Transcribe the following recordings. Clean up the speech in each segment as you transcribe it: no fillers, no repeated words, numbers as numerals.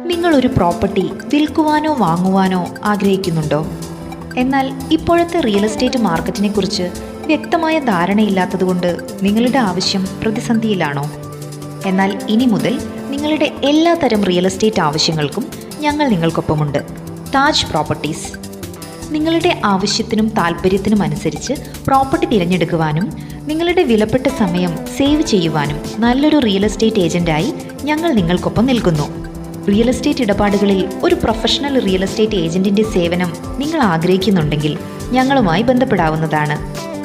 നിങ്ങളൊരു പ്രോപ്പർട്ടി വിൽക്കുവാനോ വാങ്ങുവാനോ ആഗ്രഹിക്കുന്നുണ്ടോ? എന്നാൽ ഇപ്പോഴത്തെ റിയൽ എസ്റ്റേറ്റ് മാർക്കറ്റിനെ കുറിച്ച് വ്യക്തമായ ധാരണയില്ലാത്തതുകൊണ്ട് നിങ്ങളുടെ ആവശ്യം പ്രതിസന്ധിയിലാണോ? എന്നാൽ ഇനി മുതൽ നിങ്ങളുടെ എല്ലാ തരം റിയൽ എസ്റ്റേറ്റ് ആവശ്യങ്ങൾക്കും ഞങ്ങൾ നിങ്ങൾക്കൊപ്പമുണ്ട്. താജ് പ്രോപ്പർട്ടീസ്. നിങ്ങളുടെ ആവശ്യത്തിനും താല്പര്യത്തിനും അനുസരിച്ച് പ്രോപ്പർട്ടി തിരഞ്ഞെടുക്കുവാനും നിങ്ങളുടെ വിലപ്പെട്ട സമയം സേവ് ചെയ്യുവാനും നല്ലൊരു റിയൽ എസ്റ്റേറ്റ് ഏജന്റായി ഞങ്ങൾ നിങ്ങൾക്കൊപ്പം നിൽക്കുന്നു. റിയൽ എസ്റ്റേറ്റ് ഇടപാടുകളിൽ ഒരു പ്രൊഫഷണൽ റിയൽ എസ്റ്റേറ്റ് ഏജന്റിന്റെ സേവനം നിങ്ങൾ ആഗ്രഹിക്കുന്നുണ്ടെങ്കിൽ ഞങ്ങളുമായി ബന്ധപ്പെടാവുന്നതാണ്.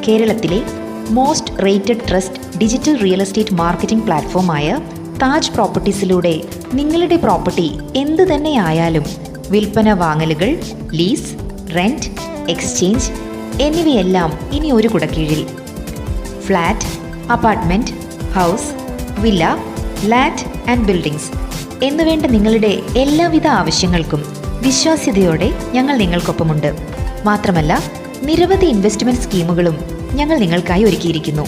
കേരളത്തിലെ most rated trust digital real estate marketing പ്ലാറ്റ്ഫോമായ താജ് പ്രോപ്പർട്ടീസിലൂടെ നിങ്ങളുടെ പ്രോപ്പർട്ടി എന്ത് തന്നെയായാലും വിൽപ്പന, വാങ്ങലുകൾ, ലീസ്, റെന്റ്, എക്സ്ചേഞ്ച് എന്നിവയെല്ലാം ഇനി ഒരു കുടക്കീഴിൽ. Flat, apartment, house, villa, land and buildings എന്നുവേണ്ട നിങ്ങളുടെ എല്ലാവിധ ആവശ്യങ്ങൾക്കും വിശ്വാസ്യതയോടെ ഞങ്ങൾ നിങ്ങൾക്കൊപ്പമുണ്ട്. മാത്രമല്ല, നിരവധി ഇൻവെസ്റ്റ്മെന്റ് സ്കീമുകളും ഞങ്ങൾ നിങ്ങൾക്കായി ഒരുക്കിയിരിക്കുന്നു.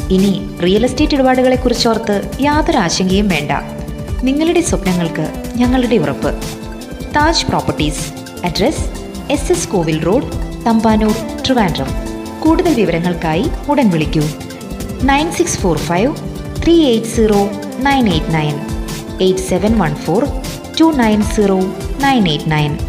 ഇനി റിയൽ എസ്റ്റേറ്റ് ഇടപാടുകളെക്കുറിച്ചോർത്ത് യാതൊരു ആശങ്കയും വേണ്ട. നിങ്ങളുടെ സ്വപ്നങ്ങൾക്ക് ഞങ്ങളുടെ ഉറപ്പ്. താജ് പ്രോപ്പർട്ടീസ്. അഡ്രസ്: SS കോവിൽ റോഡ്, തമ്പാനൂർ, ട്രിവാൻഡ്രം. കൂടുതൽ വിവരങ്ങൾക്കായി ഉടൻ വിളിക്കൂ. 9645 380 989 8714 290 989.